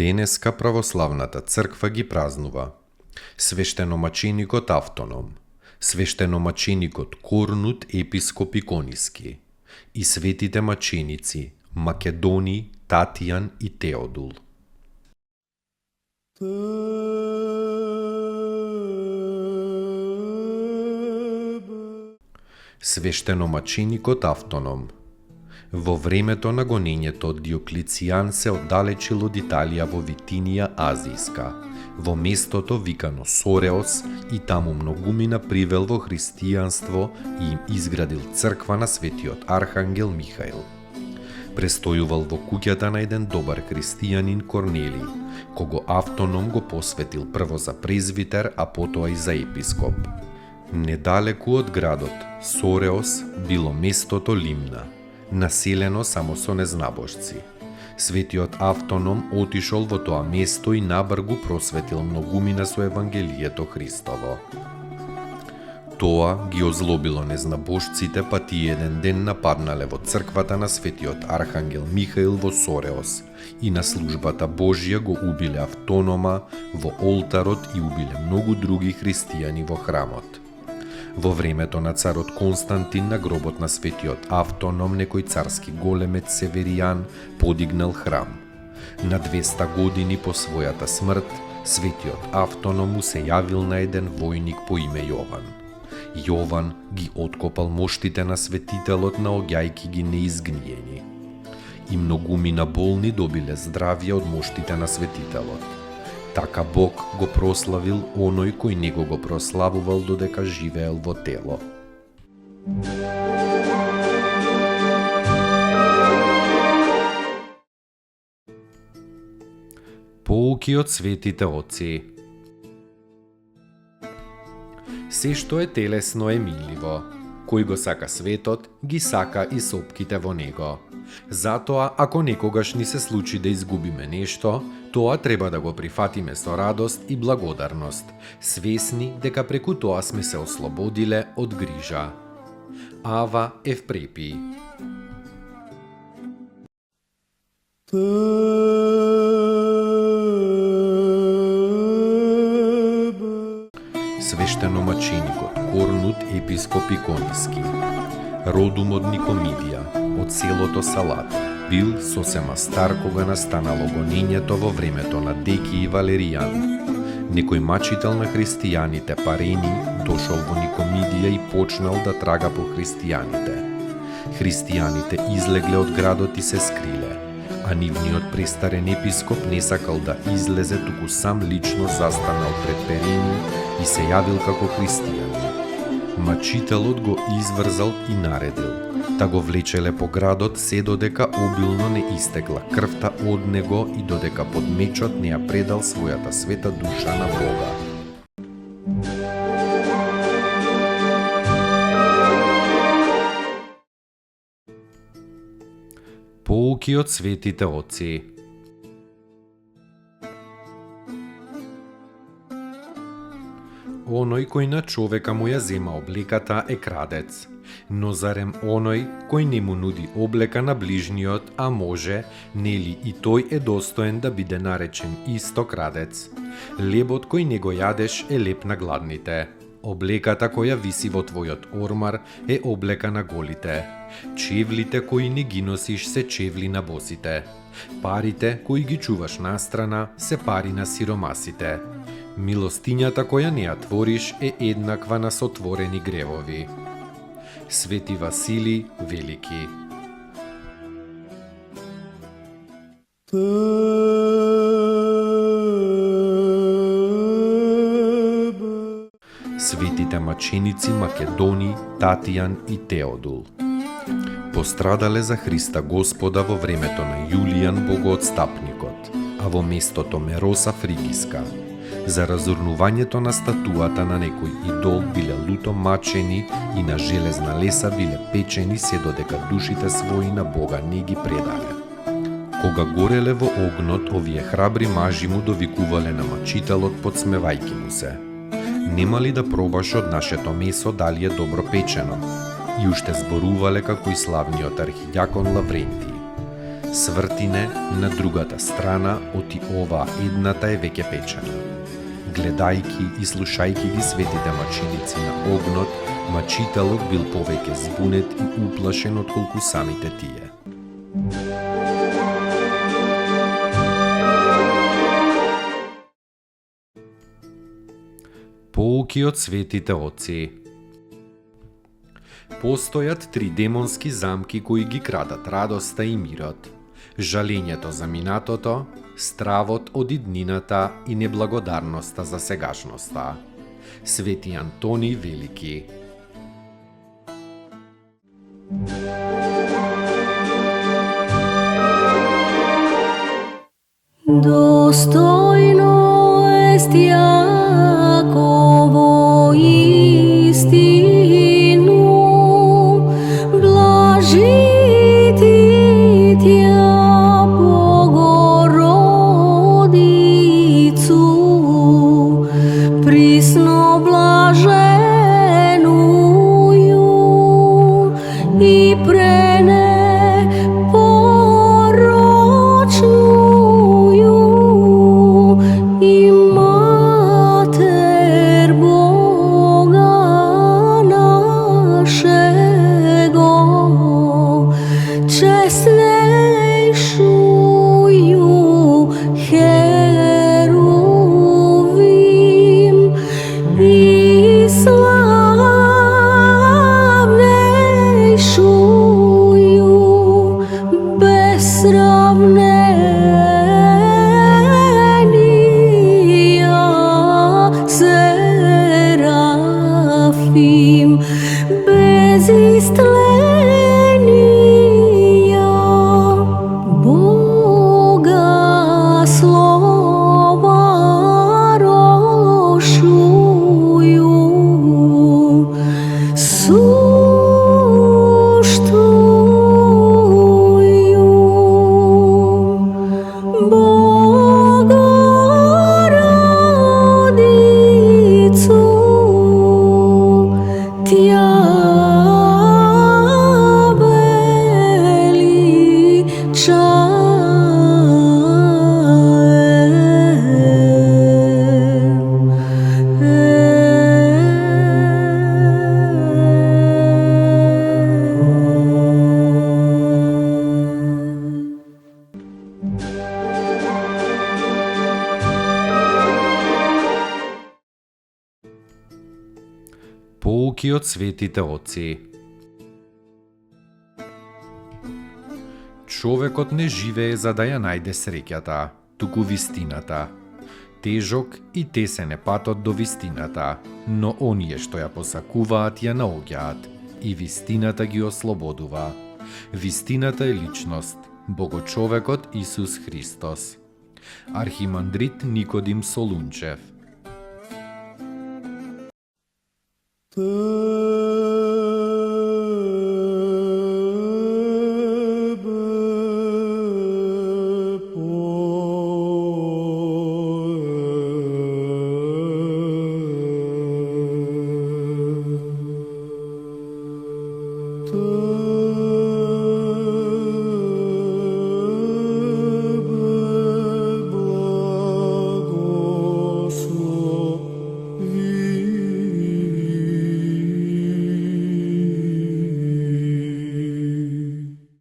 Денеска православната црква ги празнува свештеномаченикот Автоном, свештеномаченикот Корнут епископ Икониски и светите маченици Македони, Татијан и Теодул. Свештеномаченикот Автоном. Во времето на гонењето од Диоклицијан се оддалечил од Италија во Витинија Азијска, во местото викано Сореос, и таму многумина привел во христијанство и им изградил црква на светиот архангел Михаил. Престојувал во куќата на еден добар христијанин Корнелиј, кого Автоном го посветил прво за презвитер, а потоа и за епископ. Недалеку од градот Сореос било местото Лимна, населено само со незнабожци. Светиот Автоном отишол во тоа место и набар го просветил многумина со Евангелието Христово. Тоа ги озлобило незнабожците, па тие еден ден нападнале во црквата на светиот архангел Михаил во Сореос и на службата Божја го убиле Автонома во олтарот и убиле многу други христијани во храмот. Во времето на царот Константин на гробот на светиот Автоном некој царски големец Северијан подигнал храм. На 200 години по својата смрт, светиот Автоном му се јавил на еден војник по име Јован. Јован ги откопал моштите на светителот, наоѓајки ги неизгниени. И многумина болни добиле здравје од моштите на светителот. Така Бог го прославил оној кој него го прославувал додека живеел во тело. Поуки од светите отци. Се што е телесно е миливо. Кој го сака светот, ги сака и сопките во него. Затоа, ако некогаш ни се случи да изгубиме нешто, тоа треба да го прифатиме со радост и благодарност, свесни дека преку тоа сме се ослободиле од грижа. Ава Евпрепиј. Свештеномаченикот Корнут епископ Икониски, родум од Никомидија, од селото Салат, бил сосема стар кога настанало гонењето во времето на Деки и Валеријан. Некој мачител на христијаните Парени дошол во Никомидија и почнал да трага по христијаните. Христијаните излегле од градот и се скриле, а нивниот престарен епископ не сакал да излезе, туку сам лично застанал пред Парени и се јавил како христијанин. Мачителот го изврзал и наредил да го влечеле по градот се додека обилно не истекла крвта од него и додека под мечот не ја предал својата света душа на Бога. Поуки од светите отци. Оној кој на човека му ја зема облеката е крадец, но зарем оној кој не му нуди облека на ближниот, а може, нели и тој е достоен да биде наречен исто крадец. Лебот кој не го јадеш е леп на гладните. Облеката која виси во твојот ормар е облека на голите. Чевлите кои не ги носиш се чевли на босите. Парите кои ги чуваш настрана се пари на сиромасите. Милостињата која не ја твориш е еднаква на сотворени гревови. Свети Василий Велики. Светите маченици Македони, Татијан и Теодул. пострадале за Христа Господа во времето на Јулијан богоотстапникот, а во местото Мероса Фригиска. За разурнувањето на статуата на некој идол биле люто мачени и на железна леса биле печени се додека душите своји на Бога не ги предале. Кога гореле во огнот, овие храбри мажи му довикувале на мачителот подсмевајки му се. Нема ли да пробаш од нашето месо дали е добро печено? И уште зборувале како и славниот архидјакон Лаврентий. Свртине, на другата страна, оти ова едната е веќе печена. Гледајки и слушајки ги светите маченици на огнот, мачителот бил повеќе збунет и уплашен отколку самите тие. Поуки од светите оци. Постојат 3 демонски замки кои ги крадат радоста и мирот, жалењето за минатото, стравот од иднината и неблагодарноста за сегашноста. Свети Антони Велики. Достојно est Јаково истину, блажити Тја Богородицу, присно блаженују и пренепорочнују и Матер Бога нашего, честнейшую Херувим и славнейшую без сравнения Серафим, без истления Бога слова рошую, суштую Богородицу, Тја Поуки од светите оци. Човекот не живее за да ја најде среќата, туку вистината. Тежок и тесен е патот до вистината, но оние што ја посакуваат ја наоѓаат и вистината ги ослободува. Вистината е личност, Богочовекот Исус Христос. Архимандрит Никодим Солунчев.